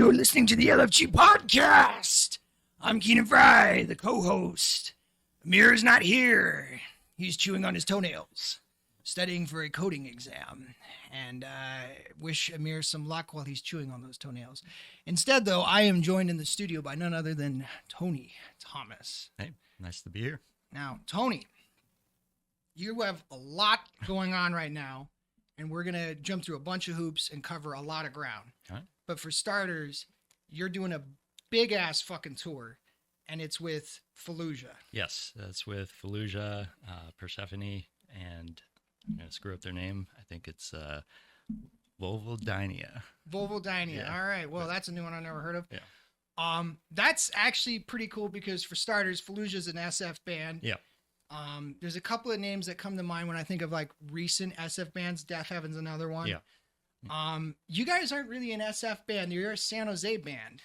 You're listening to the LFG podcast. I'm Keenan Fry, the co-host. Amir is not here. He's chewing on his toenails, studying for a coding exam. And I wish Amir some luck while he's chewing on those toenails. Instead, though, I am joined in the studio by none other than Tony Thomas. Hey, nice to be here. Now, Tony, you have a lot going on right now, and we're going to jump through a bunch of hoops and cover a lot of ground. All right. But for starters, you're doing a big-ass fucking tour, and it's with Fallujah. Yes, that's with Fallujah, Persephone, and I'm going to screw up their name. I think it's Volvodynia. Volvodynia. Yeah. All right. Well, that's a new one I've never heard of. Yeah. That's actually pretty cool because for starters, Fallujah's an SF band. Yeah. There's a couple of names that come to mind when I think of like recent SF bands. Death Heaven's another one. Yeah. You guys aren't really an SF band. You're a San Jose band.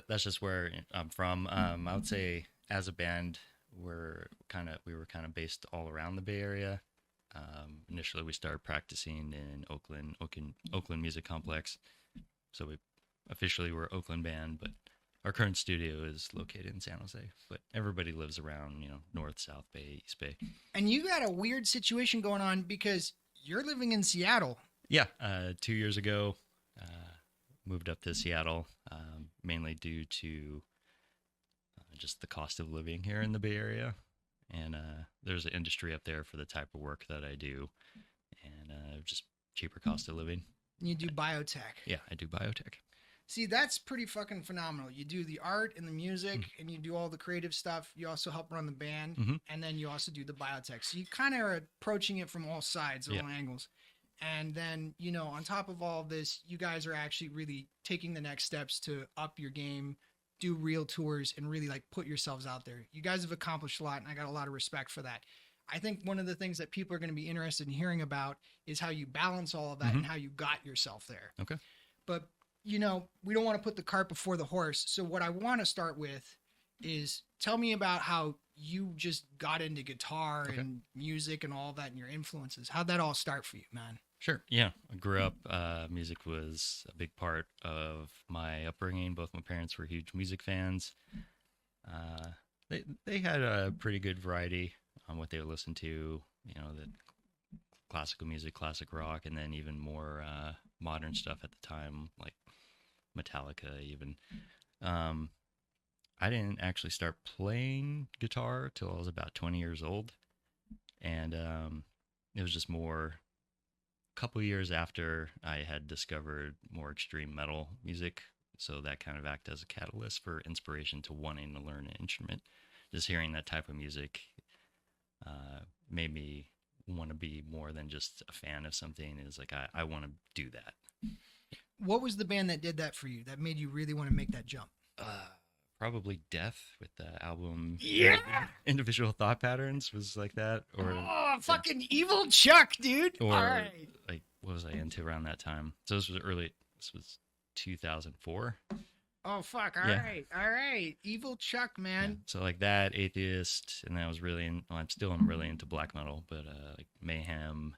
That's just where I'm from. I would say as a band, we were kind of based all around the Bay Area. Initially, we started practicing in Oakland Music Complex. So we officially were Oakland band, but our current studio is located in San Jose. But everybody lives around, North, South Bay, East Bay. And you got a weird situation going on because you're living in Seattle. Yeah, 2 years ago, moved up to Seattle, mainly due to just the cost of living here in the Bay Area. And there's an industry up there for the type of work that I do, and just cheaper cost of living. You do biotech. Yeah, I do biotech. See, that's pretty fucking phenomenal. You do the art and the music, and you do all the creative stuff. You also help run the band, and then you also do the biotech. So you kind of are approaching it from all sides, all angles. And then, on top of all of this, you guys are actually really taking the next steps to up your game, do real tours, and really like put yourselves out there. You guys have accomplished a lot, and I got a lot of respect for that. I think one of the things that people are going to be interested in hearing about is how you balance all of that and how you got yourself there. Okay. But, we don't want to put the cart before the horse. So what I want to start with is tell me about how you just got into guitar and music and all that and your influences. How'd that all start for you, man? Sure. Yeah. I grew up, music was a big part of my upbringing. Both my parents were huge music fans. They had a pretty good variety on what they would listen to, the classical music, classic rock, and then even more modern stuff at the time, like Metallica even. I didn't actually start playing guitar till I was about 20 years old. And it was just more couple years after I had discovered more extreme metal music, so that kind of acted as a catalyst for inspiration to wanting to learn an instrument. Just hearing that type of music made me want to be more than just a fan of something. It's like I want to do that. What was the band that did that for you, that made you really want to make that jump? Probably Death with the album Individual Thought Patterns was like that. Or fucking Evil Chuck, dude. Or all right. Like, what was I into around that time? So this was 2004. Oh, fuck. All right. Evil Chuck, man. Yeah. So like that, Atheist, and then I was really I'm really into black metal, but like Mayhem,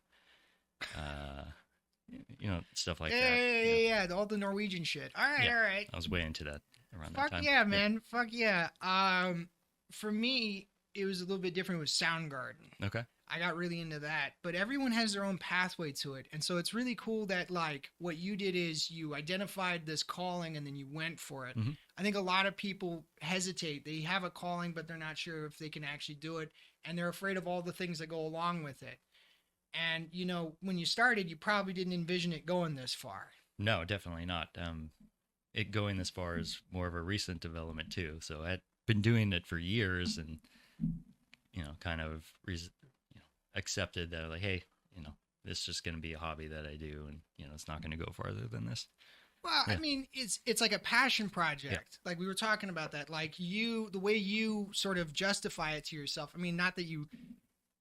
stuff like that. Yeah. All the Norwegian shit. All right. I was way into that around Fuck that time. yeah, man. Fuck yeah. For me, it was a little bit different with Soundgarden. Okay. I got really into that, but everyone has their own pathway to it. And so it's really cool that like what you did is you identified this calling and then you went for it. I think a lot of people hesitate. They have a calling, but they're not sure if they can actually do it. And they're afraid of all the things that go along with it. And, when you started, you probably didn't envision it going this far. No, definitely not. It going this far is more of a recent development too. So I'd been doing it for years and, kind of accepted that like, hey, this is just going to be a hobby that I do. And, it's not going to go farther than this. Well, yeah. I mean, it's like a passion project. Yeah. Like we were talking about that, like the way you sort of justify it to yourself. I mean, not that you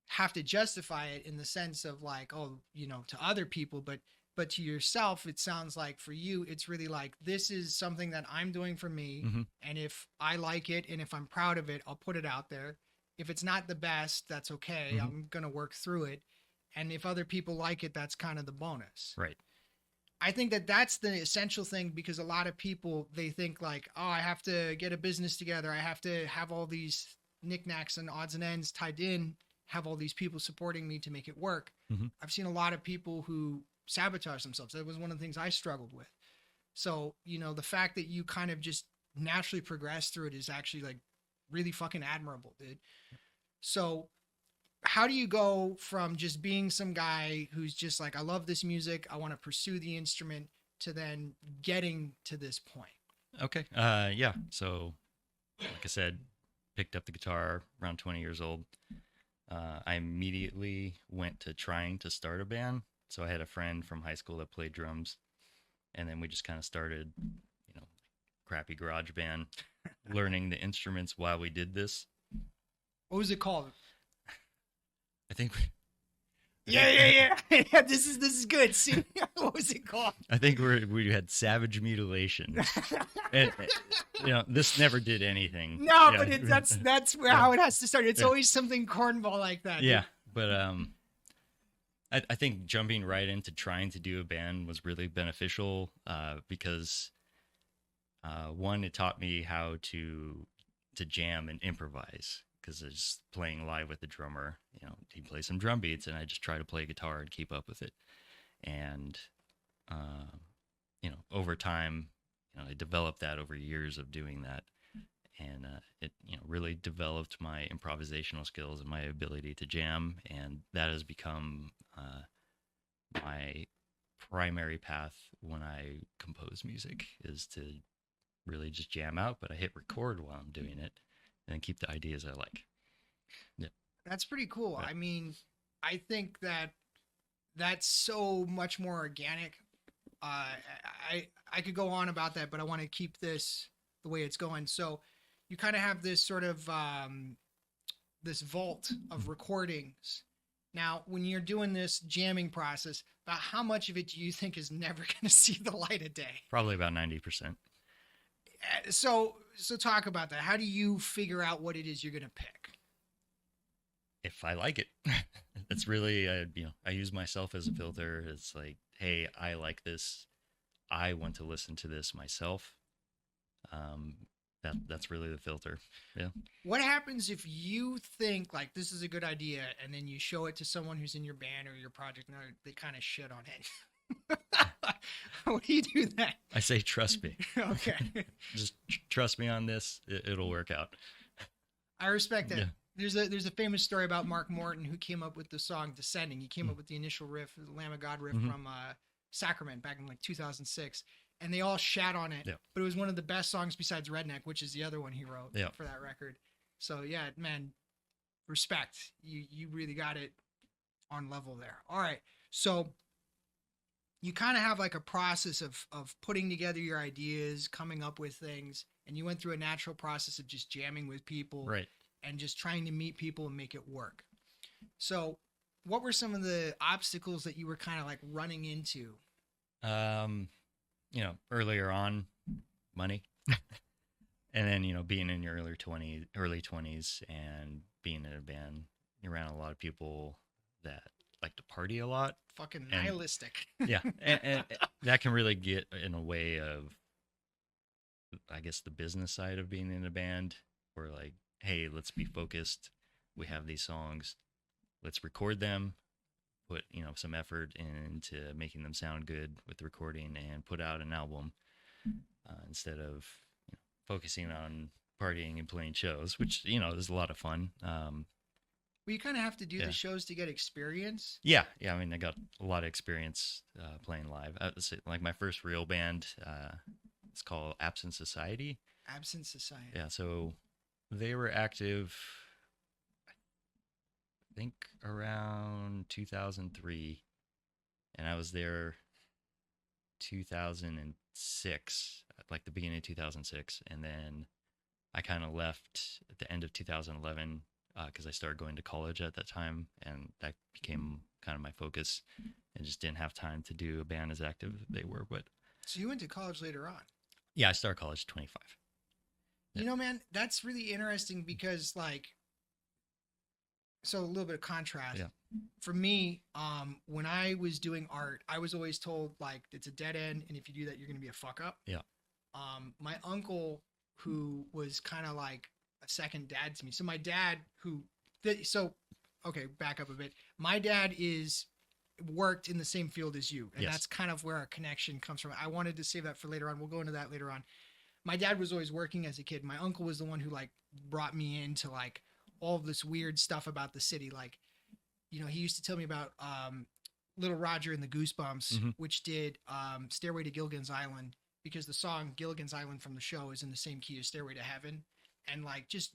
have to justify it in the sense of like, to other people, but to yourself, it sounds like for you, it's really like, this is something that I'm doing for me. And if I like it and if I'm proud of it, I'll put it out there. If it's not the best, that's okay. I'm going to work through it. And if other people like it, that's kind of the bonus. Right. I think that that's the essential thing, because a lot of people, they think like, oh, I have to get a business together. I have to have all these knickknacks and odds and ends tied in, have all these people supporting me to make it work. Mm-hmm. I've seen a lot of people who sabotage themselves. That was one of the things I struggled with. So, you know, the fact that you kind of just naturally progress through it is actually like really fucking admirable, dude. So how do you go from just being some guy who's just like, I love this music, I want to pursue the instrument, to then getting to this point? Okay. Yeah. So, like I said, picked up the guitar around 20 years old. I immediately went to trying to start a band. So I had a friend from high school that played drums, and then we just kind of started, you know, crappy garage band, learning the instruments while we did this. What was it called? I think. Yeah. This is good. See, what was it called? I think we had Savage Mutilation, and you know, this never did anything. No, yeah. But that's how it has to start. It's always something cornball like that. Yeah, but I think jumping right into trying to do a band was really beneficial, because one, it taught me how to jam and improvise. Because just playing live with the drummer, you know, he'd play some drum beats, and I just try to play guitar and keep up with it. And, you know, over time, you know, I developed that over years of doing that. And it, you know, really developed my improvisational skills and my ability to jam. And that has become my primary path when I compose music, is to really just jam out, but I hit record while I'm doing it. And keep the ideas I like. Yeah, that's pretty cool. Yeah. I mean, I think that that's so much more organic. I could go on about that, but I want to keep this the way it's going. So you kind of have this sort of this vault of recordings. Now, when you're doing this jamming process, about how much of it do you think is never going to see the light of day? Probably about 90%. So talk about that. How do you figure out what it is you're going to pick? If I like it, it's really, you know, I use myself as a filter. It's like, hey, I like this. I want to listen to this myself. That's really the filter. Yeah. What happens if you think like this is a good idea, and then you show it to someone who's in your band or your project, and they kind of shit on it? What do you do then? I say, trust me. Okay. Just trust me on this. It'll work out. I respect that. Yeah. There's a famous story about Mark Morton, who came up with the song Descending. He came up with the initial riff, the Lamb of God riff from Sacrament back in like 2006. And they all shat on it. Yeah. But it was one of the best songs besides Redneck, which is the other one he wrote for that record. So yeah, man, respect. You really got it on level there. All right. So you kind of have like a process of putting together your ideas, coming up with things, and you went through a natural process of just jamming with people, right, and just trying to meet people and make it work. So what were some of the obstacles that you were kind of like running into? You know, earlier on, money. And then, you know, being in your early 20s and being in a band, you're around a lot of people that like to party a lot. Fucking nihilistic. Yeah. And that can really get in a way of, I guess, the business side of being in a band, where like, hey, let's be focused. We have these songs. Let's record them, put, you know, some effort into making them sound good with the recording, and put out an album instead of, you know, focusing on partying and playing shows, which, you know, is a lot of fun. Well, you kind of have to do the shows to get experience. Yeah. I mean, I got a lot of experience playing live. Like my first real band, it's called Absent Society. Absent Society. Yeah, so they were active, I think, around 2003, and I was there 2006, like the beginning of 2006, and then I kind of left at the end of 2011 because I started going to college at that time, and that became kind of my focus, and just didn't have time to do a band as active as they were. But so you went to college later on? Yeah, I started college at 25. You know, man, that's really interesting, because like so a little bit of contrast. Yeah. For me, when I was doing art, I was always told like it's a dead end, and if you do that, you're gonna be a fuck up. Yeah. My uncle, who was kind of like a second dad to me. So my dad, okay, back up a bit. My dad worked in the same field as you, and that's kind of where our connection comes from. I wanted to save that for later on. We'll go into that later on. My dad was always working as a kid. My uncle was the one who like brought me into like all of this weird stuff about the city. Like, you know, he used to tell me about Little Roger and the Goosebumps, which did Stairway to Gilligan's Island, because the song Gilligan's Island from the show is in the same key as Stairway to Heaven, and like just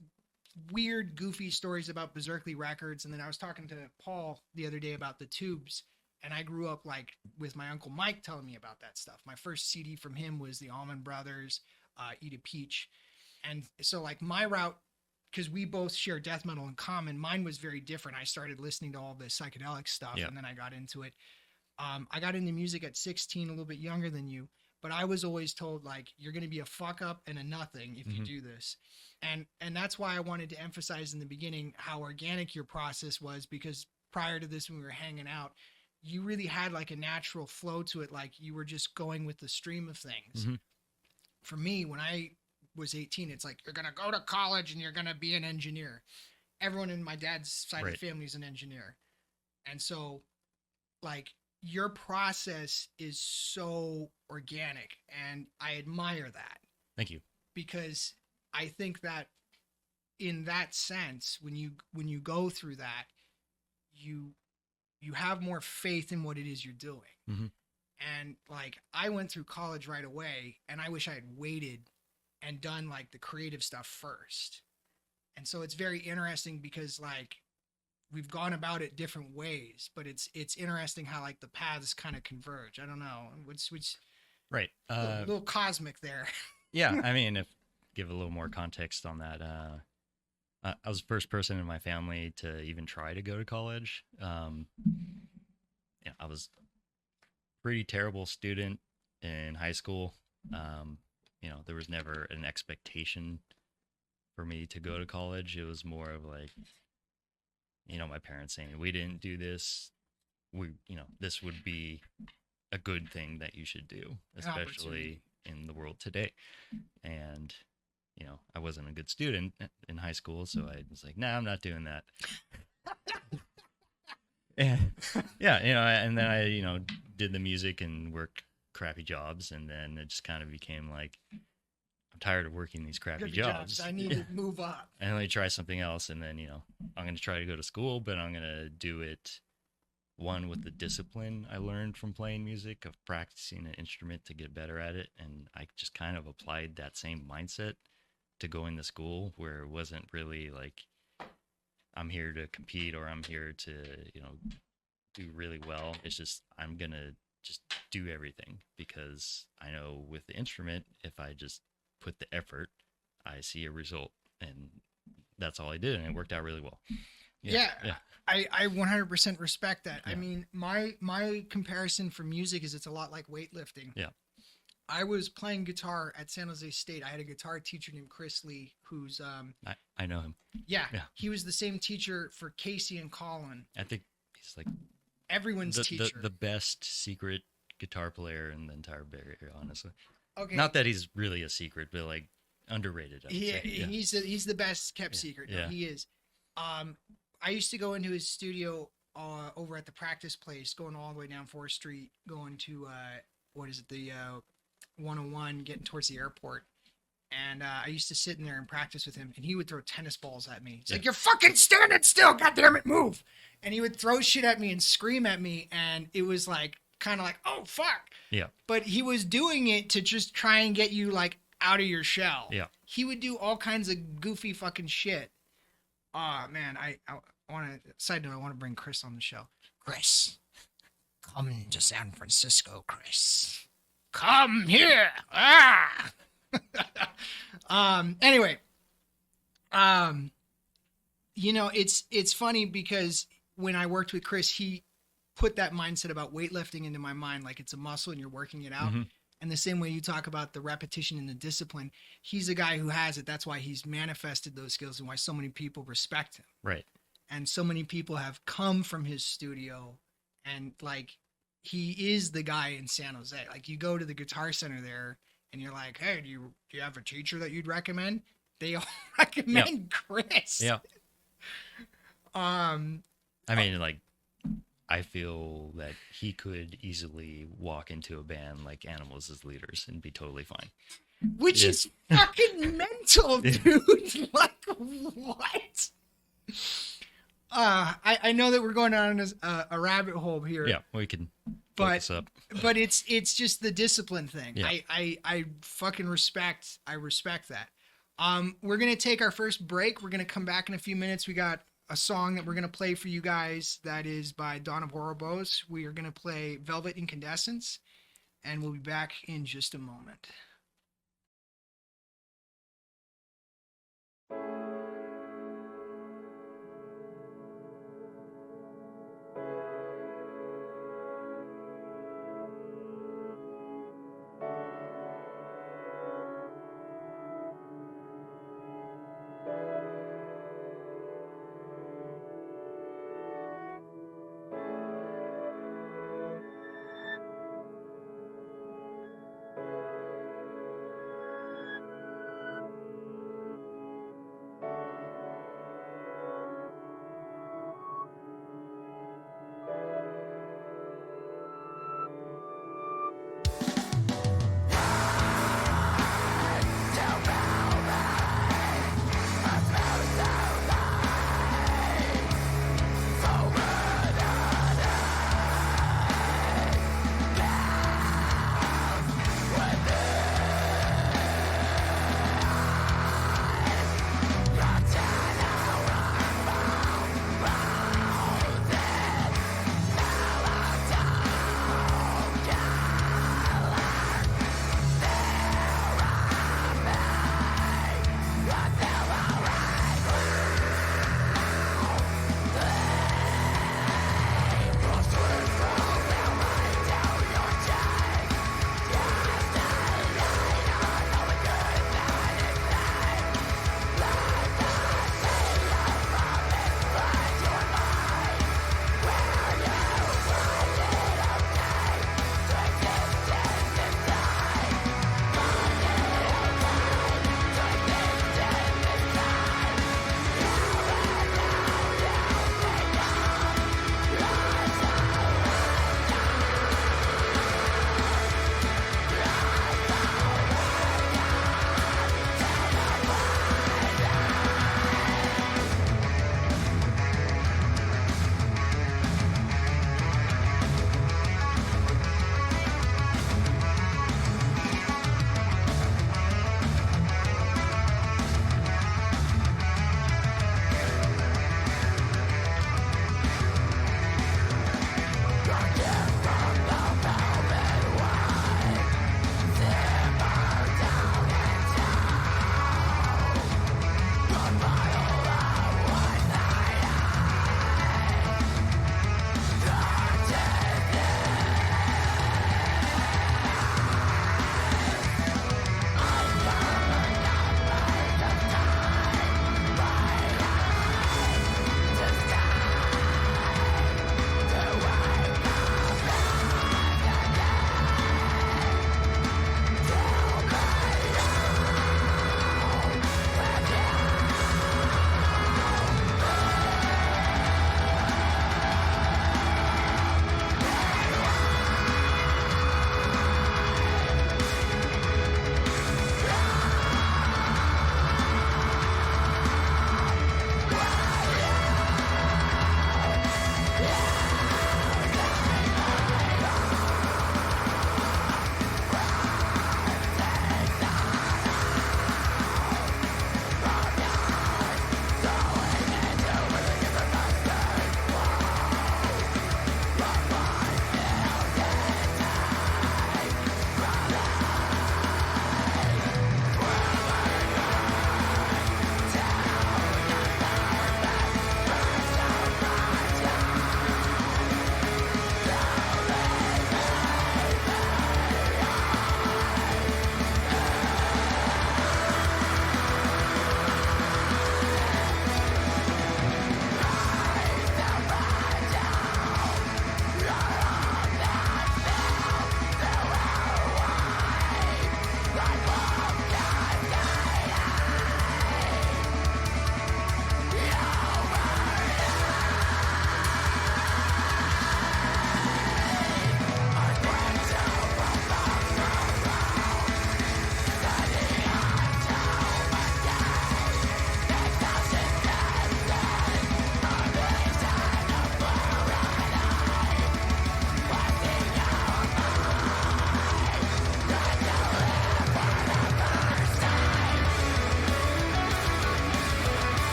weird, goofy stories about Berserkly Records. And then I was talking to Paul the other day about the Tubes, and I grew up like with my Uncle Mike telling me about that stuff. My first CD from him was the Allman Brothers, Eat a Peach. And so like my route, because we both share death metal in common, mine was very different. I started listening to all this psychedelic stuff, and then I got into it. I got into music at 16, a little bit younger than you, but I was always told like, you're going to be a fuck up and a nothing if you do this. And that's why I wanted to emphasize in the beginning how organic your process was, because prior to this, when we were hanging out, you really had like a natural flow to it. Like you were just going with the stream of things. For me, when I was 18, it's like, you're going to go to college and you're going to be an engineer. Everyone in my dad's side of the family is an engineer. And so like your process is so organic, and I admire that. Thank you. Because I think that in that sense, when you go through that, you have more faith in what it is you're doing. And like, I went through college right away, and I wish I had waited and done like the creative stuff first. And so it's very interesting because like we've gone about it different ways, but it's interesting how like the paths kind of converge. I don't know. Which right. A little cosmic there. Yeah. I mean, give a little more context on that. I was the first person in my family to even try to go to college. Yeah, I was pretty terrible student in high school. You know, there was never an expectation for me to go to college. It was more of like, you know, my parents saying, we didn't do this. This would be a good thing that you should do, especially in the world today. And, you know, I wasn't a good student in high school, so I was like, nah, I'm not doing that. And yeah, you know, and then I, you know, did the music and worked crappy jobs, and then it just kind of became like, I'm tired of working these crappy jobs. I need to move up. And let me try something else. And then, you know, I'm going to try to go to school, but I'm going to do it, one, with the discipline I learned from playing music, of practicing an instrument to get better at it. And I just kind of applied that same mindset to going to school, where it wasn't really like, I'm here to compete or I'm here to, you know, do really well. It's just, I'm going to just do everything, because I know with the instrument, if I just put the effort, I see a result. And that's all I did, and it worked out really well. Yeah. I 100% respect that. I mean, my comparison for music is it's a lot like weightlifting. Yeah. I was playing guitar at San Jose State. I had a guitar teacher named Chris Lee, who's I know him. Yeah. He was the same teacher for Casey and Colin. I think he's like everyone's teacher. The best secret guitar player in the entire Bay Area, honestly. Okay. Not that he's really a secret, but like underrated. He's the best kept secret. No, Yeah. he is. I used to go into his studio over at the practice place, going all the way down 4th Street, going to the 101, getting towards the airport. And I used to sit in there and practice with him, and he would throw tennis balls at me. It's like, you're fucking standing still, goddammit, move! And he would throw shit at me and scream at me, and it was like, kind of like, oh, fuck! Yeah. But he was doing it to just try and get you, like, out of your shell. Yeah. He would do all kinds of goofy fucking shit. Man, I want to, side note, I want to bring Chris on the show. Chris, come to San Francisco, Chris. Come here! Ah! Anyway, you know, it's funny because when I worked with Chris, he put that mindset about weightlifting into my mind, like it's a muscle and you're working it out. And the same way you talk about the repetition and the discipline, he's a guy who has it. That's why he's manifested those skills and why so many people respect him. Right. and so many people have come from his studio, and like he is the guy in San Jose. Like you go to the Guitar Center there and you're like, hey, do you have a teacher that you'd recommend? They all recommend Chris. Yeah. I mean, like, I feel that he could easily walk into a band like Animals as leaders and be totally fine. Which is fucking mental, dude. Like, what? I know that we're going down a rabbit hole here. Yeah, we can focus up. But it's just the discipline thing. Yeah. I fucking respect that. We're gonna take our first break. We're gonna come back in a few minutes. We got a song that we're gonna play for you guys that is by Dawn of Ouroboros. We are gonna play Velvet Incandescence, and we'll be back in just a moment.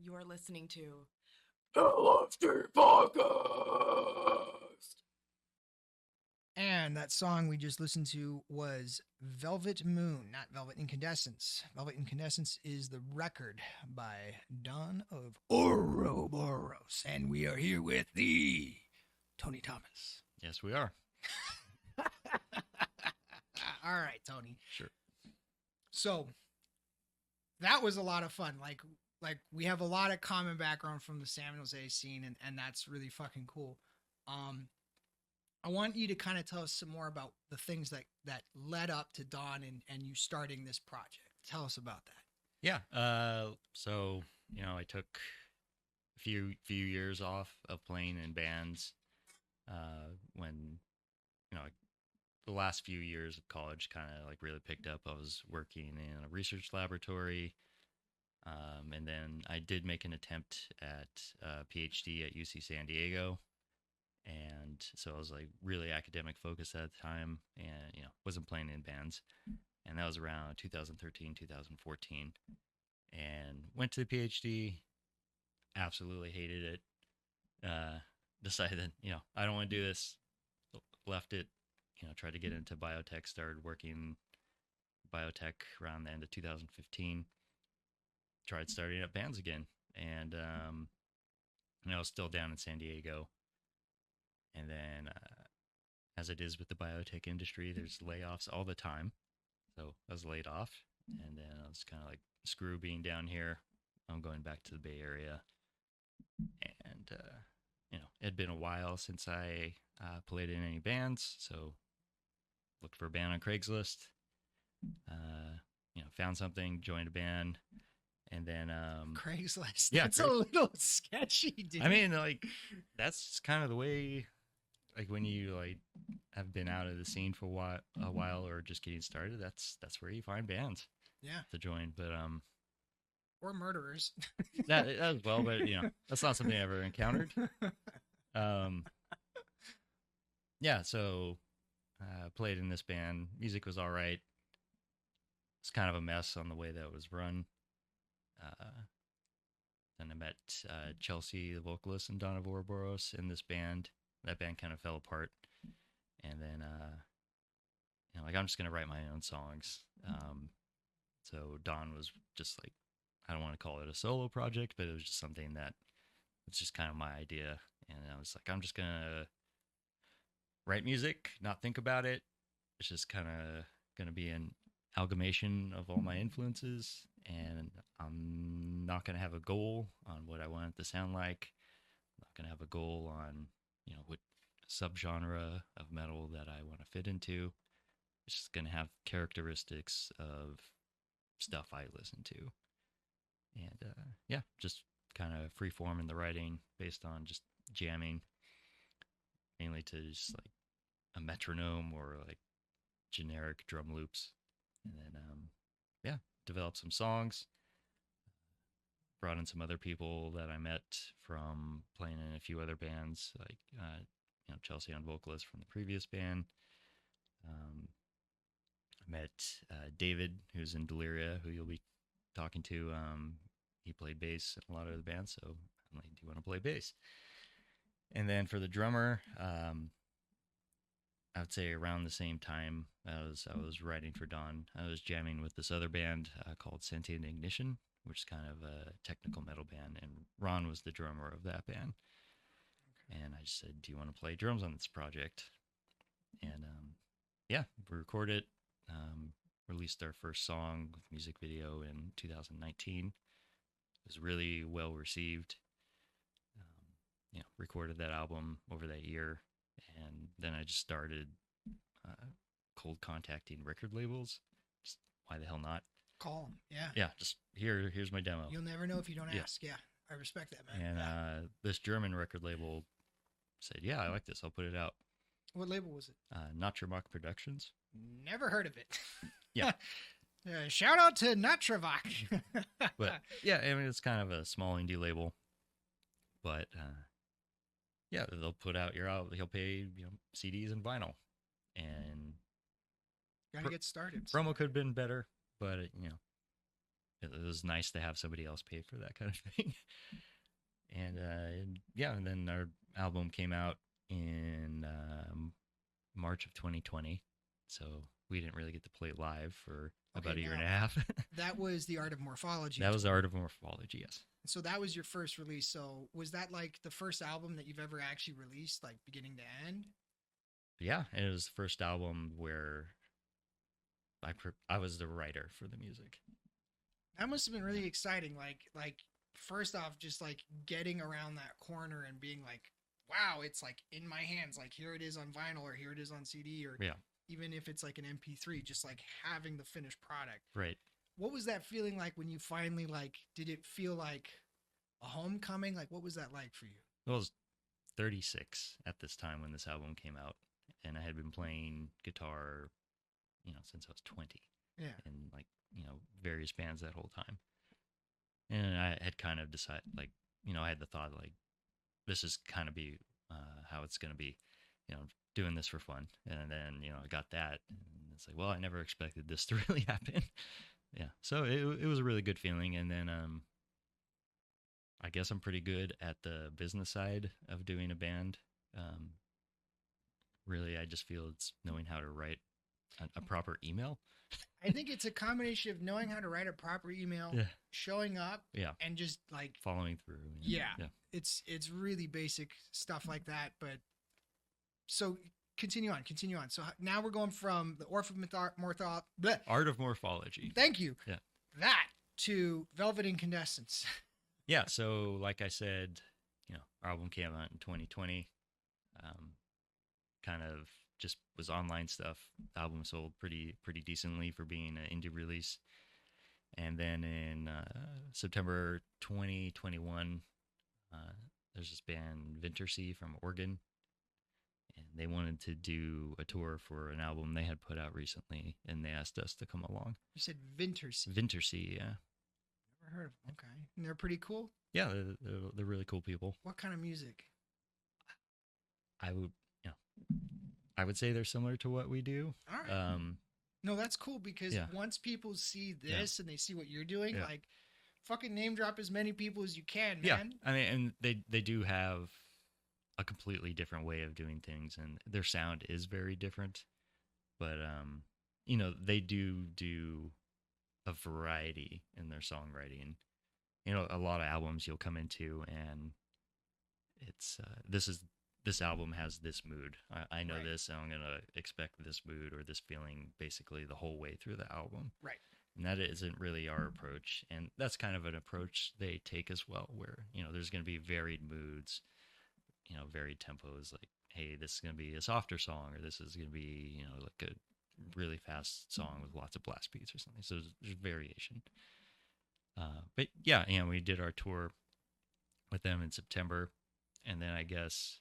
You're listening to LFG Podcast. And that song we just listened to was Velvet Moon, not Velvet Incandescence. Velvet Incandescence is the record by Dawn of Ouroboros. And we are here with the Tony Thomas. Yes, we are. All right, Tony. Sure. So that was a lot of fun. Like we have a lot of common background from the San Jose scene, and that's really fucking cool. I want you to kind of tell us some more about the things that led up to Dawn and you starting this project. Tell us about that. Yeah. So, I took a few years off of playing in bands when, the last few years of college kind of like really picked up. I was working in a research laboratory. And then I did make an attempt at a PhD at UC San Diego. And so I was like really academic focused at the time and, wasn't playing in bands. And that was around 2013, 2014. And went to the PhD, absolutely hated it. Decided, I don't want to do this. Left it, tried to get into biotech, started working biotech around the end of 2015. Tried starting up bands again. And, I was still down in San Diego. And then, as it is with the biotech industry, there's layoffs all the time. So I was laid off. And then I was kind of like, screw being down here. I'm going back to the Bay Area. And, it had been a while since I played in any bands. So looked for a band on Craigslist. Found something, joined a band. And then Craigslist. Yeah, That's a little sketchy, dude. I mean, like, that's kind of the way, like, when you like have been out of the scene for a while or just getting started, that's where you find bands to join. But or murderers. that as well, but that's not something I ever encountered. So played in this band. Music was all right. It's kind of a mess on the way that it was run. Then I met Chelsea, the vocalist, and Dawn of Ouroboros in this band. That band kind of fell apart. And then, I'm just going to write my own songs. So Dawn was just like, I don't want to call it a solo project, but it was just something that was just kind of my idea. And I was like, I'm just going to write music, not think about it. It's just kind of going to be an amalgamation of all my influences, and I'm not going to have a goal on what I want it to sound like. I'm not going to have a goal on, what subgenre of metal that I want to fit into. It's just going to have characteristics of stuff I listen to. And, just kind of free form in the writing based on just jamming, mainly to just like a metronome or like generic drum loops. And then, developed some songs, brought in some other people that I met from playing in a few other bands, like, Chelsea on vocalist from the previous band. I met David, who's in Deliria, who you'll be talking to. He played bass in a lot of the bands, so I'm like, do you want to play bass? And then for the drummer, I would say around the same time I was writing for Dawn, I was jamming with this other band called Sentient Ignition, which is kind of a technical metal band, and Ron was the drummer of that band. Okay. And I just said, do you want to play drums on this project? And we recorded, released our first song with music video in 2019. It was really well received. Recorded that album over that year. And then I just started cold contacting record labels. Just, why the hell not? Call them. Yeah. Yeah. Just here's my demo. You'll never know if you don't ask. Yeah. I respect that, man. And this German record label said, yeah, I like this. I'll put it out. What label was it? Natravox Productions. Never heard of it. Yeah. Shout out to Natravox. But yeah, I mean, it's kind of a small indie label. But they'll put out your album. He'll pay CDs and vinyl, and gotta get started. Promo could have been better, but it was nice to have somebody else pay for that kind of thing. And yeah, and then our album came out in March of 2020. So we didn't really get to play live for about a year and a half. That was The Art of Morphology. That was The Art of Morphology, yes. So that was your first release. So was that like the first album that you've ever actually released, like beginning to end? Yeah, and it was the first album where I was the writer for the music. That must have been really exciting. Like first off, just like getting around that corner and being like, wow, it's like in my hands. Like here it is on vinyl, or here it is on CD, or even if it's like an MP3, just like having the finished product. Right. What was that feeling like when you finally, like, did it feel like a homecoming? Like, what was that like for you? Well, I was 36 at this time when this album came out, and I had been playing guitar, since I was 20. Yeah. In like, various bands that whole time. And I had kind of decided, like, I had the thought, like, this is kind of be how it's going to be, doing this for fun. And then, I got that, and it's like, well, I never expected this to really happen. Yeah. So it was a really good feeling. And then I guess I'm pretty good at the business side of doing a band. Really, I just feel it's knowing how to write a proper email. I think it's a combination of knowing how to write a proper email, showing up, and just like following through. Yeah. It's really basic stuff like that. But so continue on. So now we're going from the Art of Morphology. Thank you. Yeah. That to Velvet Incandescence. Yeah. So like I said, our album came out in 2020. Kind of just was online stuff. The album sold pretty decently for being an indie release. And then in September 2021, there's this band Vintersea from Oregon, and they wanted to do a tour for an album they had put out recently, and they asked us to come along. You said Vintersea. Vintersea, yeah. Never heard of them. Okay. And they're pretty cool? Yeah, they're really cool people. What kind of music? I would say they're similar to what we do. All right. No, that's cool, because once people see this and they see what you're doing, like, fucking name drop as many people as you can, man. Yeah, I mean, and they do have a completely different way of doing things, and their sound is very different. But they do a variety in their songwriting. A lot of albums you'll come into, and it's this album has this mood. I know this, and I'm going to expect this mood or this feeling basically the whole way through the album. Right. And that isn't really our approach. And that's kind of an approach they take as well, where, there's going to be varied moods, varied tempos. Like, hey, this is going to be a softer song, or this is going to be, like a really fast song with lots of blast beats or something. So there's variation. But yeah, we did our tour with them in September. And then I guess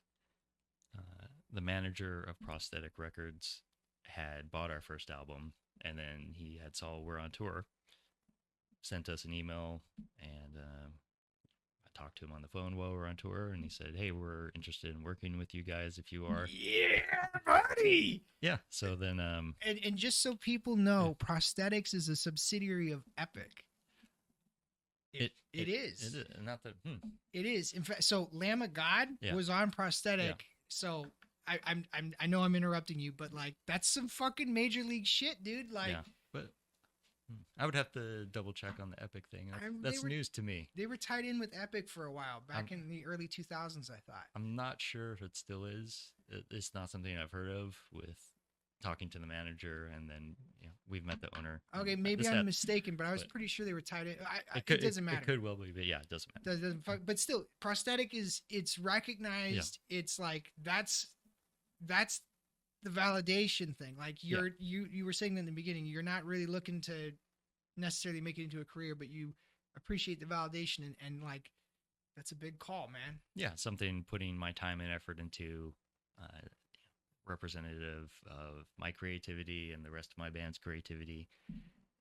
the manager of Prosthetic Records had bought our first album, and then he had saw we're on tour, sent us an email, and I talked to him on the phone while we're on tour, and he said, hey, we're interested in working with you guys if you are. Yeah, buddy! Yeah, so then... And just so people know, Prosthetics is a subsidiary of Epic. It is. It is. Not that... It is. In fact, so Lamb of God was on Prosthetic. Yeah. So I know I'm interrupting you, but like, that's some fucking major league shit, dude. Like, but I would have to double check on the Epic thing. That's news to me. They were tied in with Epic for a while back in the early 2000s, I thought. I'm not sure if it still is. It's not something I've heard of with talking to the manager, and then we've met the owner. Okay, maybe I'm mistaken, but I was pretty sure they were tied in. It doesn't matter. It could well be, but yeah, it doesn't matter. But still, Prosthetic it's recognized. Yeah. It's like that's the validation thing. Like you were saying in the beginning, you're not really looking to necessarily make it into a career, but you appreciate the validation, and like, that's a big call, man. Yeah, something putting my time and effort into, representative of my creativity and the rest of my band's creativity,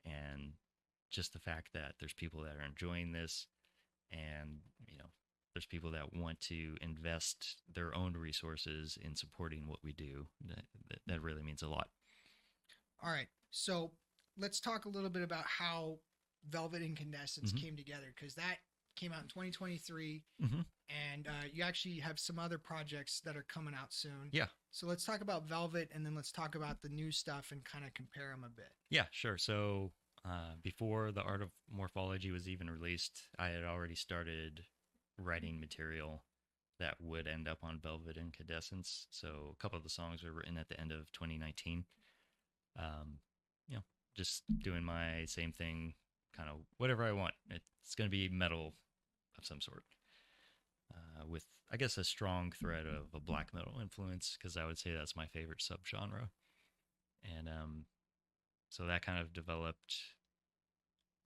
and just the fact that there's people that are enjoying this, and there's people that want to invest their own resources in supporting what we do. That really means a lot. All right, so let's talk a little bit about how Velvet Incandescence came together, because that came out in 2023, and you actually have some other projects that are coming out soon. Yeah. So let's talk about Velvet, and then let's talk about the new stuff and kind of compare them a bit. Yeah, sure. So before The Art of Morphology was even released, I had already started writing material that would end up on Velvet Incandescence. So a couple of the songs were written at the end of 2019. You know, just doing my same thing, kind of whatever I want. It's going to be metal of some sort, with, I guess, a strong thread of a black metal influence, because I would say that's my favorite subgenre. And so that kind of developed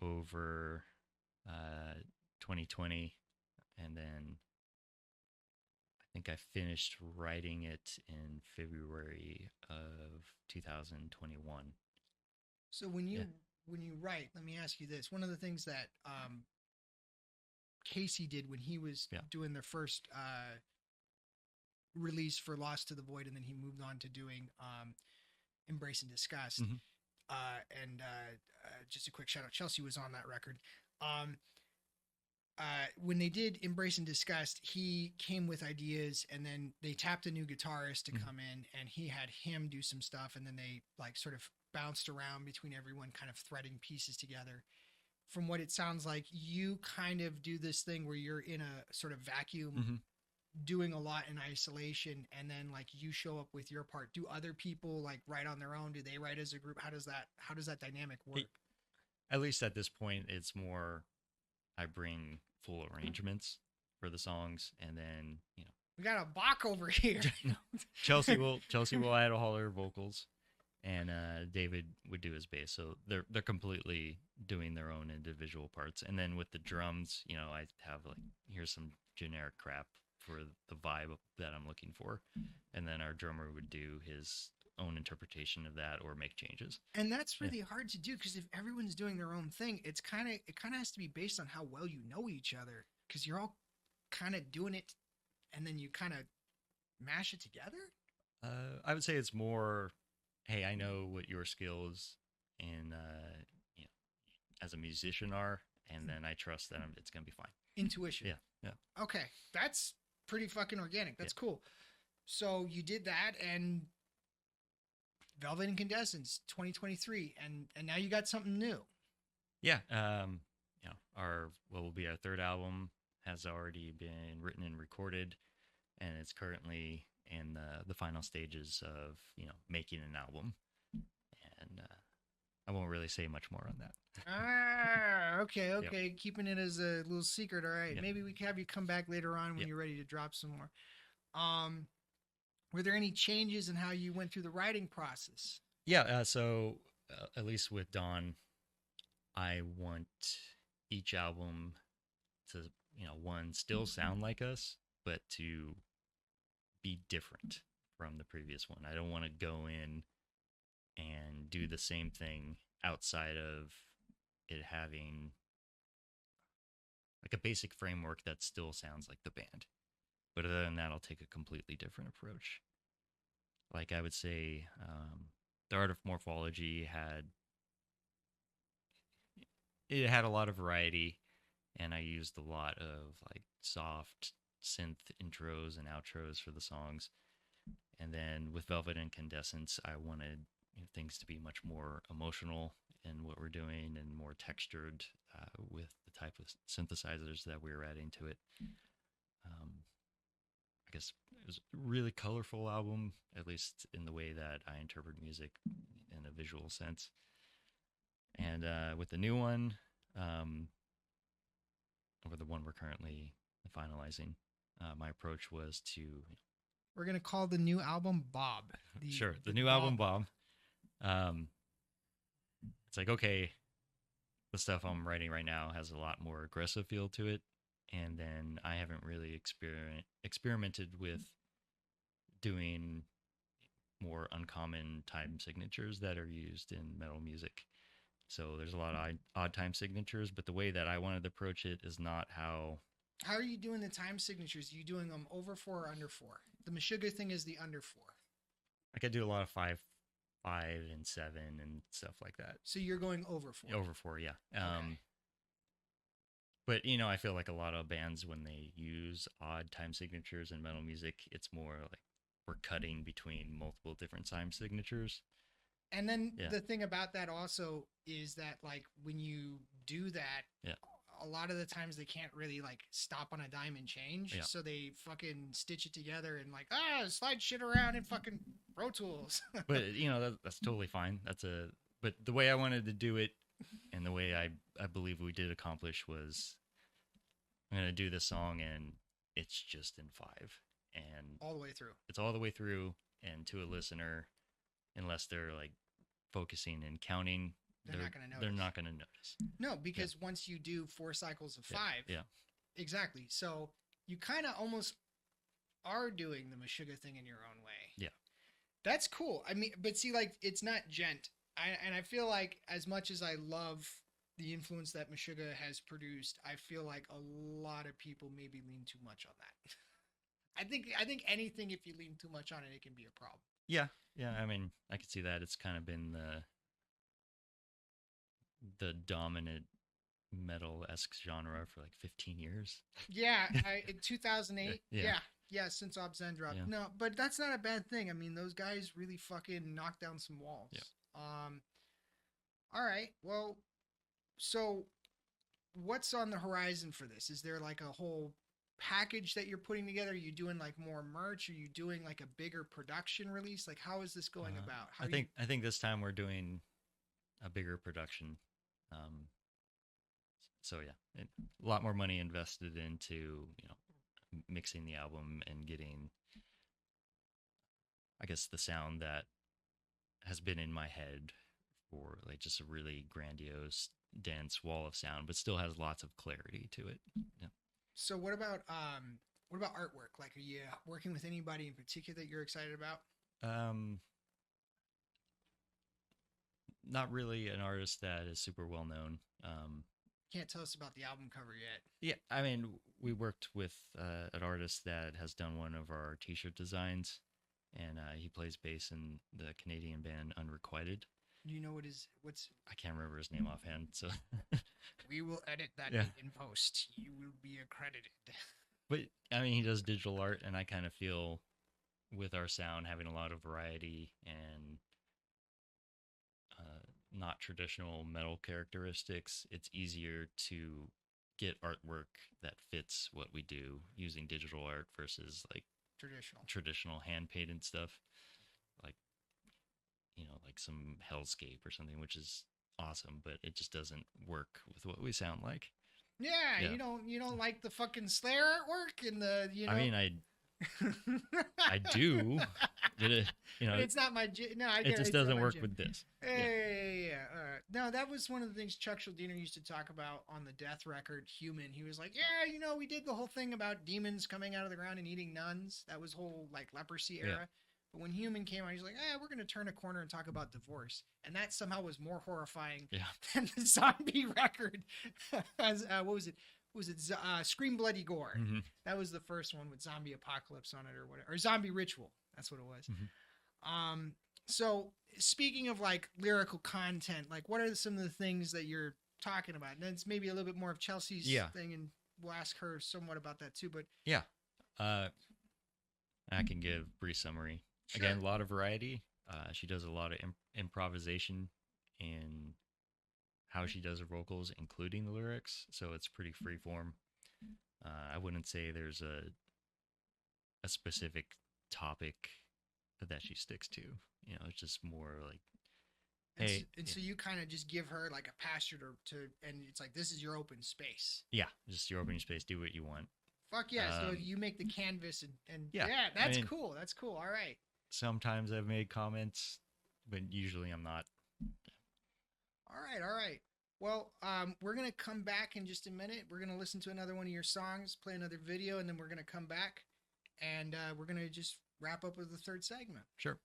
over 2020, and then I think I finished writing it in February of 2021. So when you write, let me ask you this. One of the things that Casey did when he was doing their first release for Lost to the Void, and then he moved on to doing Embrace and Disgust. And just a quick shout out, Chelsea was on that record. When they did Embrace and Disgust, he came with ideas, and then they tapped a new guitarist to come in, and he had him do some stuff, and then they like sort of bounced around between everyone, kind of threading pieces together. From what it sounds like, you kind of do this thing where you're in a sort of vacuum, doing a lot in isolation, and then like you show up with your part. Do other people like write on their own? Do they write as a group? How does that dynamic work? At least at this point, it's more I bring full arrangements for the songs, and then, you know, we got a Bach over here. Chelsea will add all her vocals, and David would do his bass. So they're completely doing their own individual parts. And then with the drums, you know, I have like, here's some generic crap for the vibe that I'm looking for, and then our drummer would do his own interpretation of that or make changes. And that's really hard to do, because if everyone's doing their own thing, it kind of has to be based on how well you know each other, because you're all kind of doing it, and then you kind of mash it together. I would say it's more, hey, I know what your skills in you know, as a musician are, and then I trust that it's gonna be fine. Intuition. Yeah. Okay, that's pretty fucking organic. That's cool. So you did that, and Velvet Incandescence 2023, and now you got something new. Yeah. You know, what will be our third album has already been written and recorded, and it's currently in the final stages of, you know, making an album. And I won't really say much more on that. Okay. Yep. Keeping it as a little secret. All right. Yep. Maybe we can have you come back later on when you're ready to drop some more. Were there any changes in how you went through the writing process? Yeah. So at least with Dawn, I want each album to, you know, one, still sound like us, but to be different from the previous one. I don't want to go in and do the same thing outside of it having like a basic framework that still sounds like the band. But other than that, I'll take a completely different approach. Like I would say, The Art of Morphology had a lot of variety, and I used a lot of like soft synth intros and outros for the songs. And then with Velvet Incandescence, I wanted, you know, things to be much more emotional in what we're doing, and more textured with the type of synthesizers that we were adding to it. I guess it was a really colorful album, at least in the way that I interpret music in a visual sense. And with the new one, or the one we're currently finalizing, my approach was to... We're going to call the new album Bob. The new album Bob. It's like, okay, the stuff I'm writing right now has a lot more aggressive feel to it. And then I haven't really experimented with doing more uncommon time signatures that are used in metal music. So there's a lot of odd time signatures, but the way that I wanted to approach it is not how... How are you doing the time signatures? Are you doing them over 4 or under 4? The Meshuggah thing is the under 4. Like I do a lot of 5 and 7 and stuff like that. So you're going over 4? Over 4, yeah. Okay. But, you know, I feel like a lot of bands, when they use odd time signatures in metal music, it's more like we're cutting between multiple different time signatures. And then the thing about that also is that, like, when you do that, a lot of the times they can't really, like, stop on a dime and change. Yeah. So they fucking stitch it together and, like, slide shit around in fucking Pro Tools. But, you know, that's totally fine. But the way I wanted to do it and the way I believe we did accomplish was I'm going to do this song and it's just in 5. And all the way through. It's all the way through. And to a listener, unless they're like focusing and counting, they're not going to notice. They're not going to notice. No, because once you do 4 cycles of 5, exactly. So you kind of almost are doing the Meshuggah thing in your own way. Yeah, that's cool. I mean, but see, like, it's not gent. I feel like as much as I love the influence that Meshuggah has produced, I feel like a lot of people maybe lean too much on that. I think anything, if you lean too much on it, it can be a problem. Yeah. I mean, I could see that. It's kind of been the dominant metal-esque genre for like 15 years. Yeah, in 2008. Yeah, since Obscene dropped. Yeah. No, but that's not a bad thing. I mean, those guys really fucking knocked down some walls. Yeah. All right. Well, so what's on the horizon for this? Is there like a whole package that you're putting together? Are you doing like more merch? Are you doing like a bigger production release? Like, how is this going about? I think this time we're doing a bigger production. So yeah, a lot more money invested into, you know, mixing the album and getting, I guess, the sound that has been in my head for like just a really grandiose, dense wall of sound, but still has lots of clarity to it. Yeah. So what about artwork? Like, are you working with anybody in particular that you're excited about? Not really an artist that is super well known. Can't tell us about the album cover yet. Yeah, I mean, we worked with an artist that has done one of our t-shirt designs, and he plays bass in the Canadian band Unrequited. Do you know what's? I can't remember his name offhand, so we will edit that in post. You will be accredited. But I mean, he does digital art, and I kind of feel with our sound having a lot of variety and not traditional metal characteristics, it's easier to get artwork that fits what we do using digital art versus like traditional hand painted stuff, like, you know, like some hellscape or something, which is awesome, but it just doesn't work with what we sound like. Yeah. You don't like the fucking Slayer artwork and the, you know. I mean, I do. It's not my. No, I get it. Just doesn't work with this. Yeah. All right. No, that was one of the things Chuck Schuldiner used to talk about on the Death record, Human. He was like, yeah, you know, we did the whole thing about demons coming out of the ground and eating nuns. That was whole like leprosy era. Yeah. But when Human came out, he's like, we're going to turn a corner and talk about divorce. And that somehow was more horrifying than the zombie record. As what was it? Scream Bloody Gore. Mm-hmm. That was the first one with zombie apocalypse on it, or whatever, or zombie ritual. That's what it was. Mm-hmm. So speaking of like lyrical content, like what are some of the things that you're talking about? And it's maybe a little bit more of Chelsea's thing, and we'll ask her somewhat about that too. But I can give a brief summary. Sure. Again, a lot of variety. She does a lot of improvisation in how she does her vocals, including the lyrics. So it's pretty freeform. I wouldn't say there's a specific topic that she sticks to. You know, it's just more like, hey. And so you kind of just give her like a pasture to, and it's like, this is your open space. Yeah, just your open space. Do what you want. Fuck yeah. So you make the canvas and that's cool. That's cool. All right. Sometimes I've made comments, but usually I'm not. All right. Well, we're going to come back in just a minute. We're going to listen to another one of your songs, play another video, and then we're going to come back, and we're going to just wrap up with the third segment. Sure.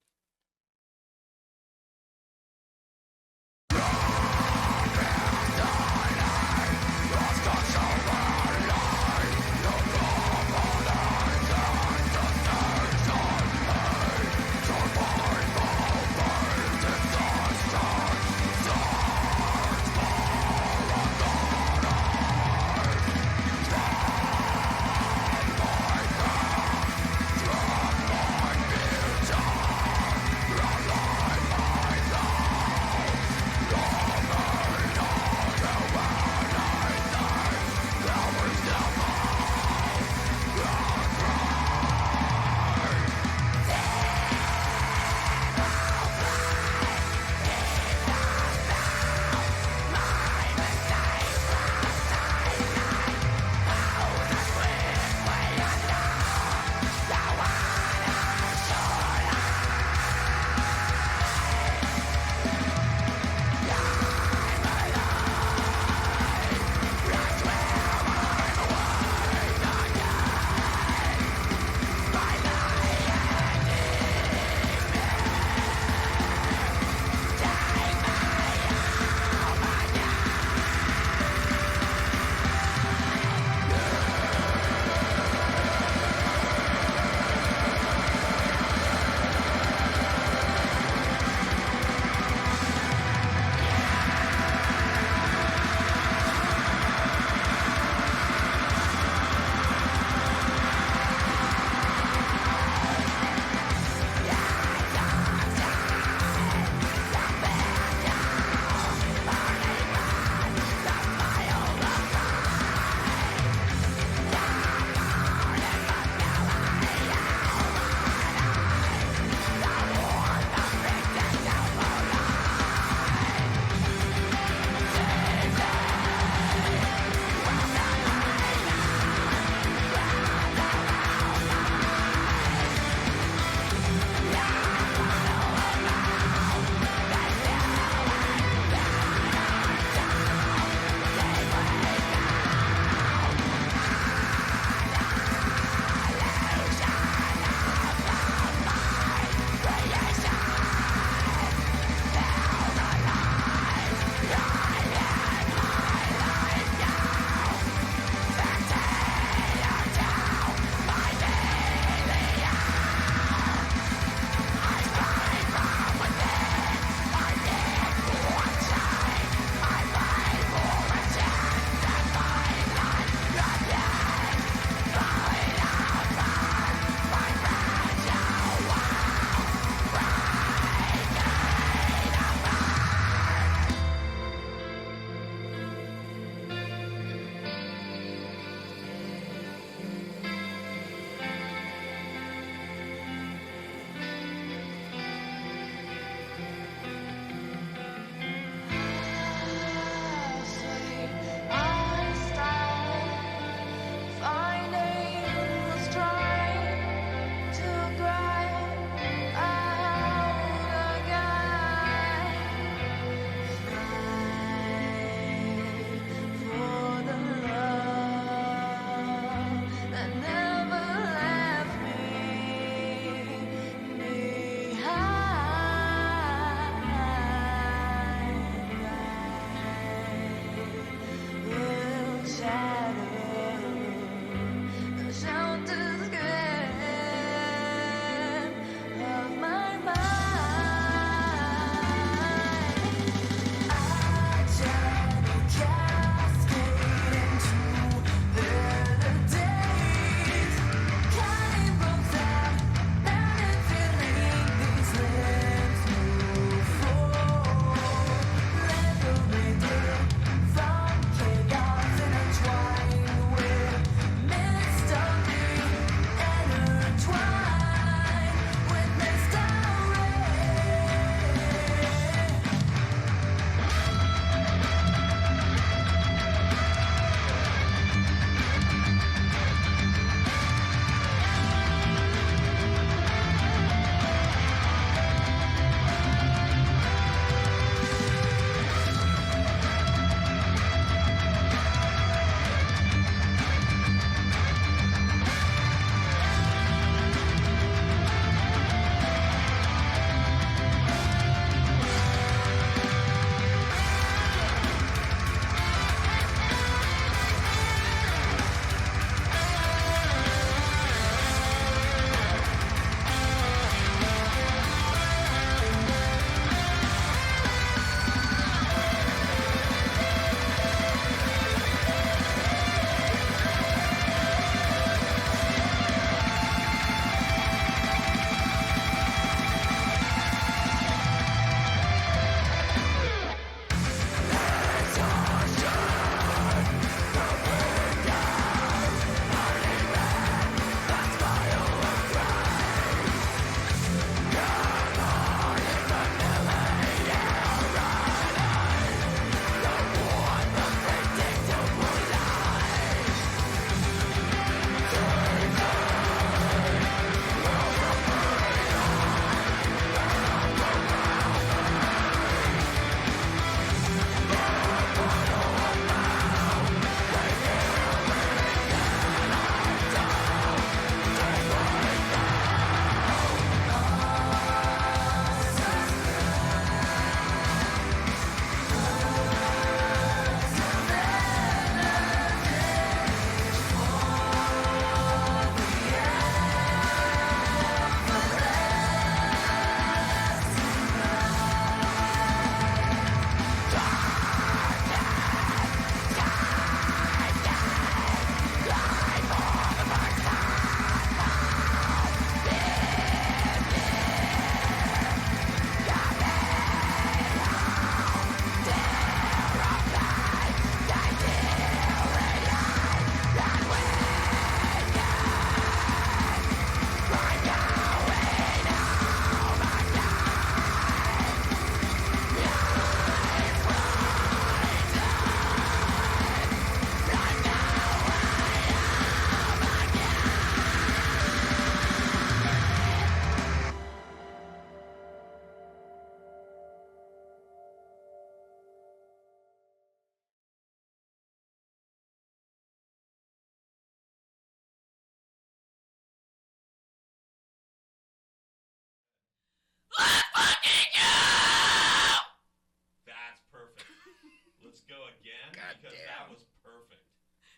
go again God because damn. that was perfect.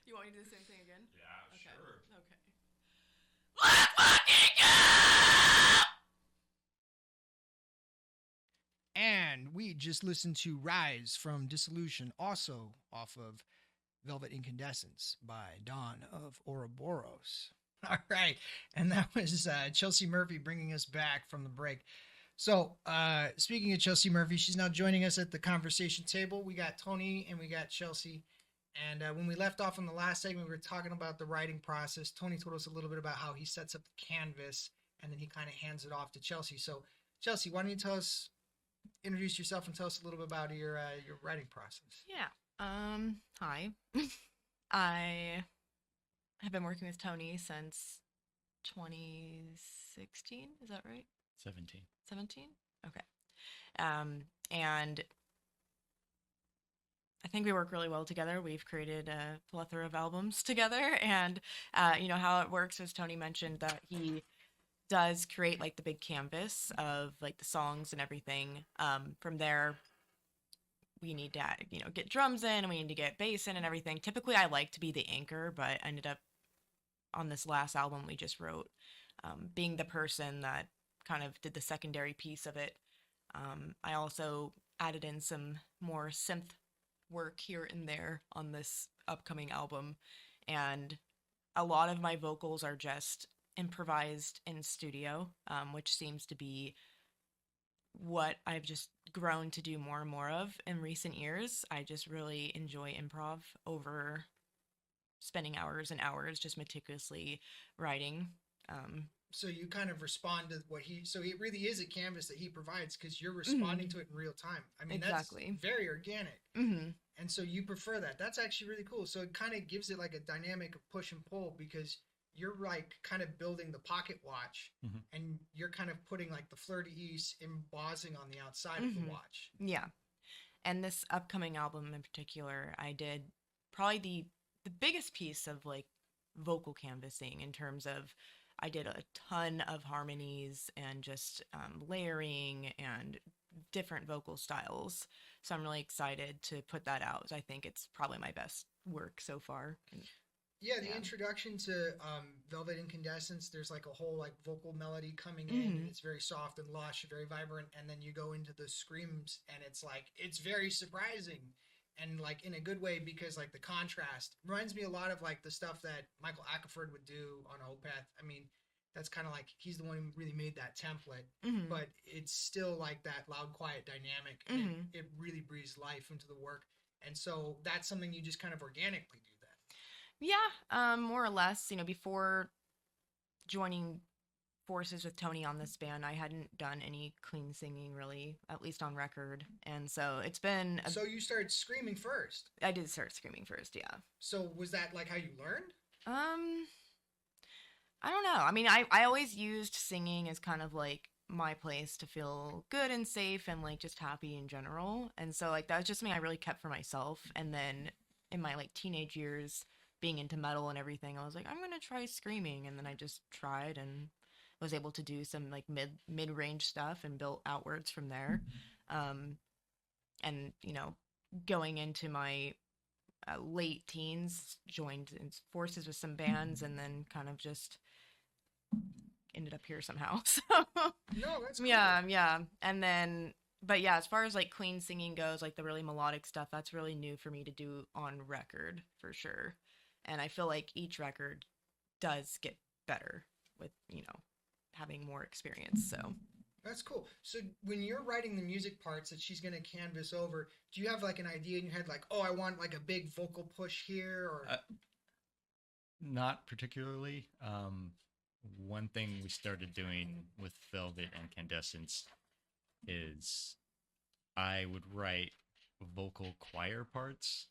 You want me to do the same thing again? Yeah, Okay. sure. Okay. Let's fucking go! And we just listened to Rise from Dissolution, also off of Velvet Incandescence by Dawn of Ouroboros. All right. And that was Chelsea Murphy bringing us back from the break. So, speaking of Chelsea Murphy, she's now joining us at the conversation table. We got Tony and we got Chelsea. And when we left off in the last segment, we were talking about the writing process. Tony told us a little bit about how he sets up the canvas and then he kind of hands it off to Chelsea. So, Chelsea, why don't you introduce yourself and tell us a little bit about your writing process? Yeah. Hi. I have been working with Tony since 2016. Is that right? 17. 17? Okay. And I think we work really well together. We've created a plethora of albums together. And, how it works, as Tony mentioned, that he does create like the big canvas of like the songs and everything. From there, we need to, get drums in and we need to get bass in and everything. Typically, I like to be the anchor, but I ended up on this last album we just wrote, being the person that kind of did the secondary piece of it. I also added in some more synth work here and there on this upcoming album, and a lot of my vocals are just improvised in studio, which seems to be what I've just grown to do more and more of in recent years. I just really enjoy improv over spending hours and hours just meticulously writing. So you kind of respond to so it really is a canvas that he provides because you're responding to it in real time. I mean, Exactly. That's very organic. Mm-hmm. And so you prefer that. That's actually really cool. So it kind of gives it like a dynamic of push and pull because you're like kind of building the pocket watch and you're kind of putting like the fleur-de-lis embossing on the outside of the watch. Yeah. And this upcoming album in particular, I did probably the biggest piece of like vocal canvassing in terms of I did a ton of harmonies and just layering and different vocal styles. So I'm really excited to put that out. I think it's probably my best work so far. Yeah, the introduction to Velvet Incandescence, there's like a whole like vocal melody coming in. And it's very soft and lush, very vibrant. And then you go into the screams and it's like, it's very surprising. And like in a good way because like the contrast reminds me a lot of like the stuff that Michael Ackerford would do on Opeth. I mean, that's kind of like he's the one who really made that template, but it's still like that loud, quiet dynamic. And it really breathes life into the work. And so that's something you just kind of organically do that. Yeah, more or less. Before joining forces with Tony on this band, I hadn't done any clean singing really, at least on record. And so it's been... So you started screaming first? I did start screaming first, yeah. So was that like how you learned? I don't know. I mean, I always used singing as kind of like my place to feel good and safe and like just happy in general. And so like that was just something I really kept for myself. And then in my like teenage years, being into metal and everything, I was like, I'm gonna try screaming. And then I just tried and was able to do some like mid-range stuff and built outwards from there. And going into my late teens, joined in forces with some bands and then kind of just ended up here somehow. So no, that's cool. yeah. And then, but yeah, as far as like clean singing goes, like the really melodic stuff, that's really new for me to do on record for sure. And I feel like each record does get better with, having more experience. So that's cool. So when you're writing the music parts that she's going to canvas over, do you have like an idea in your head, like, oh, I want like a big vocal push here or? Not particularly. One thing we started doing with Velvet and Incandescence is I would write vocal choir parts,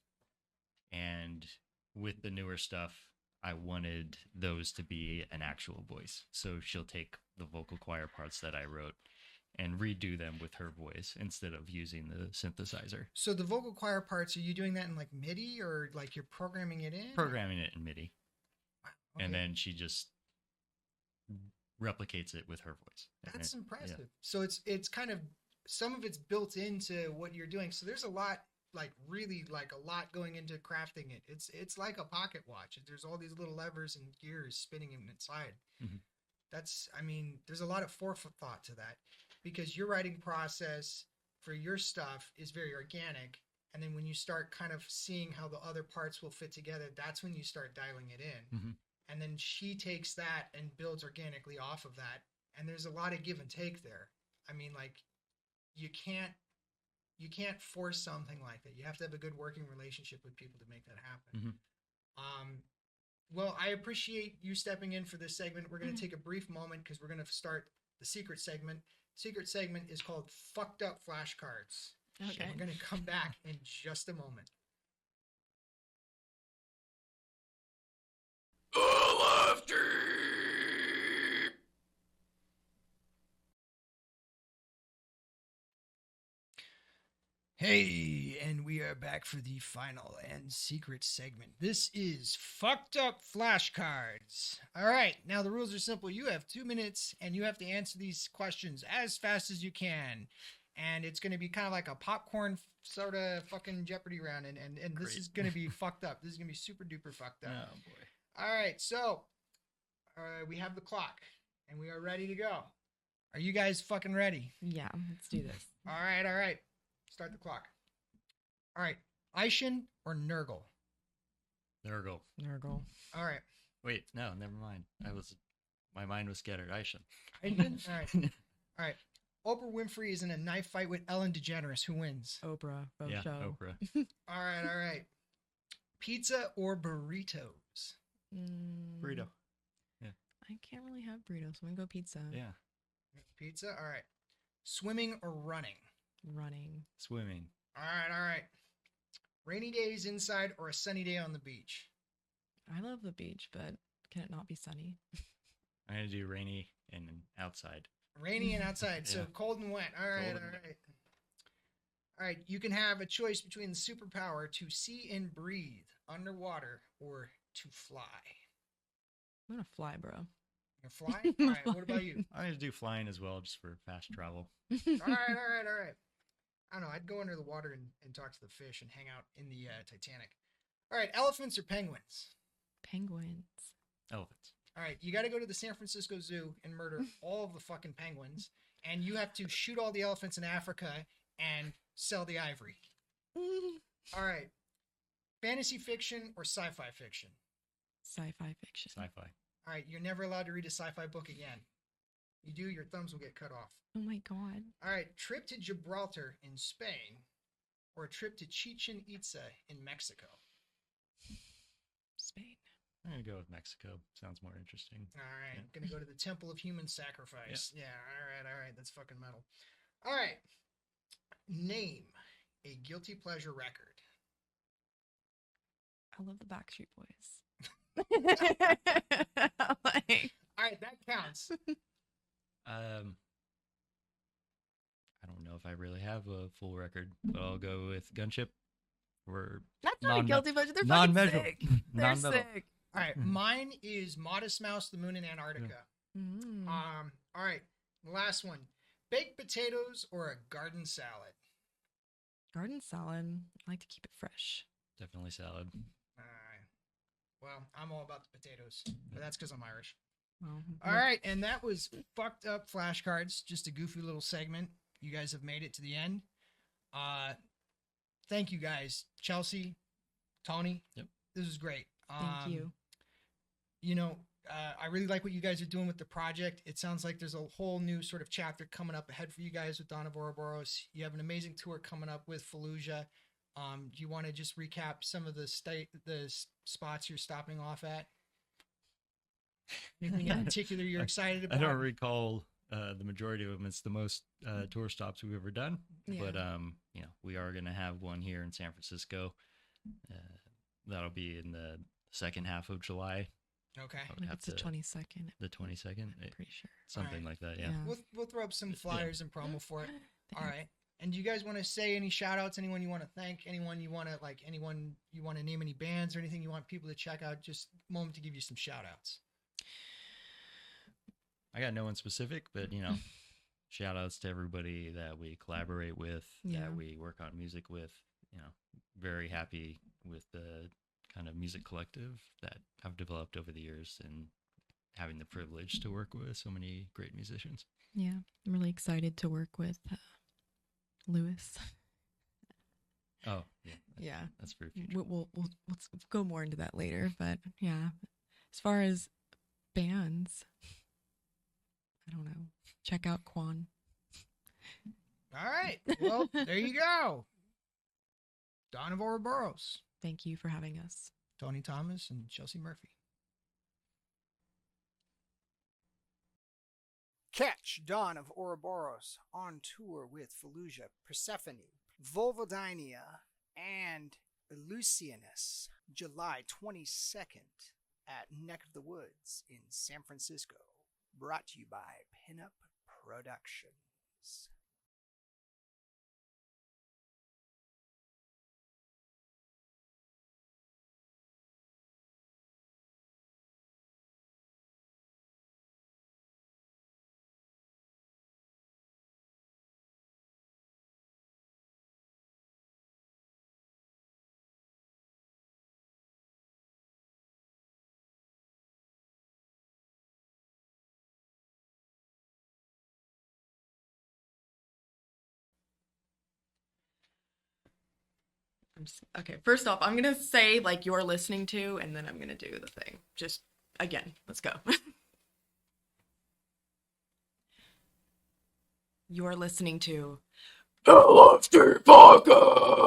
and with the newer stuff, I wanted those to be an actual voice. So she'll take the vocal choir parts that I wrote and redo them with her voice instead of using the synthesizer. So the vocal choir parts, are you doing that in like MIDI or like you're programming it in? Programming it in MIDI. Wow. Okay. And then she just replicates it with her voice. That's impressive. Yeah. So it's kind of, some of it's built into what you're doing. So there's a lot like really like a lot going into crafting it. It's like a pocket watch. There's all these little levers and gears spinning inside. Mhm. I mean, there's a lot of forethought to that because your writing process for your stuff is very organic. And then when you start kind of seeing how the other parts will fit together, that's when you start dialing it in. Mhm. And then she takes that and builds organically off of that. And there's a lot of give and take there. I mean, like you can't force something like that. You have to have a good working relationship with people to make that happen. Mhm. Well, I appreciate you stepping in for this segment. We're going to take a brief moment because we're going to start the secret segment. Secret segment is called Fucked Up Flashcards. Okay. We're going to come back in just a moment. LFG! Hey, and we are back for the final and secret segment. This is Fucked Up Flashcards. All right, now the rules are simple. You have 2 minutes, and you have to answer these questions as fast as you can. And it's going to be kind of like a popcorn sort of fucking Jeopardy round, and this Great. is going to be fucked up. This is going to be super duper fucked up. Oh boy. All right, so we have the clock, and we are ready to go. Are you guys fucking ready? Yeah, let's do this. All right. Start the clock. All right. Aishin or Nurgle? Nurgle. Nurgle. All right. Wait, no, never mind. My mind was scattered. Aishin. Aishin? All right. All right. Oprah Winfrey is in a knife fight with Ellen DeGeneres. Who wins? Oprah. Both Yeah, show. Oprah. All right. Pizza or burritos? Burrito. I can't really have burritos, so I'm gonna go pizza. Yeah. Pizza? All right. Swimming or running? Running. Swimming. All right. Rainy days inside or a sunny day on the beach? I love the beach, but can it not be sunny? I'm gonna do rainy and outside. Rainy and outside, so Yeah. cold and wet. All right. All right, you can have a choice between the superpower to see and breathe underwater or to fly. I'm gonna fly, bro. You fly? All right, what about you? I'm gonna do flying as well, just for fast travel. All right. I don't know, I'd go under the water and talk to the fish and hang out in the Titanic. All right, elephants or penguins? Penguins. Elephants. All right, you got to go to the San Francisco Zoo and murder all of the fucking penguins, and you have to shoot all the elephants in Africa and sell the ivory. All right, fantasy fiction or sci-fi fiction? Sci-fi fiction. Sci-fi. All right, you're never allowed to read a sci-fi book again. You do, your thumbs will get cut off. Oh my god. All right, trip to Gibraltar in Spain or a trip to Chichen Itza in Mexico? Spain. I'm gonna go with Mexico. Sounds more interesting. All right, Yeah. gonna go to the Temple of Human Sacrifice. Yeah, all right, that's fucking metal. All right, name a guilty pleasure record. I love the Backstreet Boys. All right, that counts. I don't know if I really have a full record, but I'll go with Gunship. Or That's not a non- guilty pleasure. They're fucking non-measurable. sick. They're Non-metal. sick. All right, mine is Modest Mouse, The Moon in Antarctica. Mm. All right, last one. Baked potatoes or a garden salad? Garden salad. I like to keep it fresh. Definitely salad. All right. Well, I'm all about the potatoes, but that's because I'm Irish. Well, All right, and that was Fucked Up Flashcards, just a goofy little segment. You guys have made it to the end. Thank you guys, Chelsea, Tony. Yep. This was great. Thank you. You know, I really like what you guys are doing with the project. It sounds like there's a whole new sort of chapter coming up ahead for you guys with Dawn of Ouroboros. You have an amazing tour coming up with Fallujah. Do you want to just recap some of the spots you're stopping off at? Anything in particular you're excited I about? don't recall the majority of them. It's the most tour stops we've ever done. Yeah. But we are gonna have one here in San Francisco. That'll be in the second half of July. Okay. I would I think have it's the to 22nd. the 22nd, I'm pretty sure. something Alright. like that. Yeah. We'll throw up some flyers and promo for it. All Thanks. right. And do you guys want to say any shout outs? Anyone you want to thank? Anyone you want to name any bands or anything you want people to check out? Just a moment to give you some shout outs. I got no one specific, but shout outs to everybody that we collaborate with, Yeah. that we work on music with. very happy with the kind of music collective that I've developed over the years and having the privilege to work with so many great musicians. Yeah, I'm really excited to work with Lewis. Oh, yeah. Yeah. That's for future. We'll go more into that later. But yeah, as far as bands, I don't know. Check out Quan. All right. Well, there you go. Dawn of Ouroboros. Thank you for having us. Tony Thomas and Chelsea Murphy. Catch Dawn of Ouroboros on tour with Fallujah, Persephone, Vulvodynia, and Illusionist, July 22nd at Neck of the Woods in San Francisco. Brought to you by Pinup Productions. Okay, first off, I'm gonna say like you're listening to, and then I'm gonna do the thing. Just again, let's go. You're listening to LFG Podcast.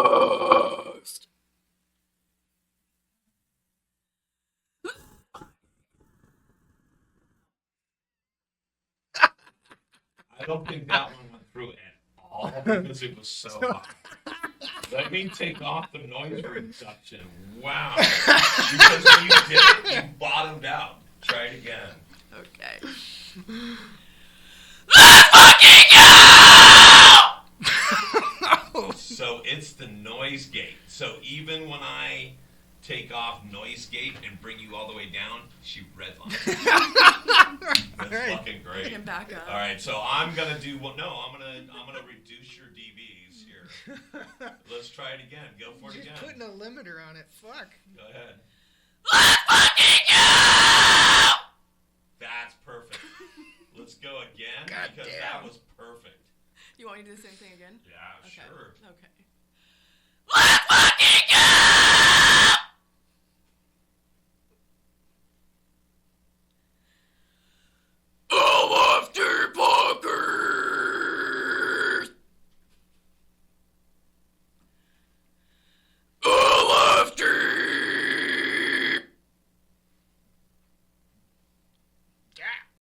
I don't think that one went through at all because it was so high. Let me take off the noise reduction. Wow. Because when you did it, you bottomed out. Try it again. Okay. So it's the noise gate. So even when I take off noise gate and bring you all the way down, she redlines. That's fucking great. Get him back up. All right, so I'm gonna do I'm gonna reduce your dBs here. Let's try it again. Go for it again. Just putting a limiter on it. Fuck. Go ahead. Let's fucking go! That's perfect. Let's go again God because damn. that was perfect. You want me to do the same thing again? Yeah, Okay. sure. Okay.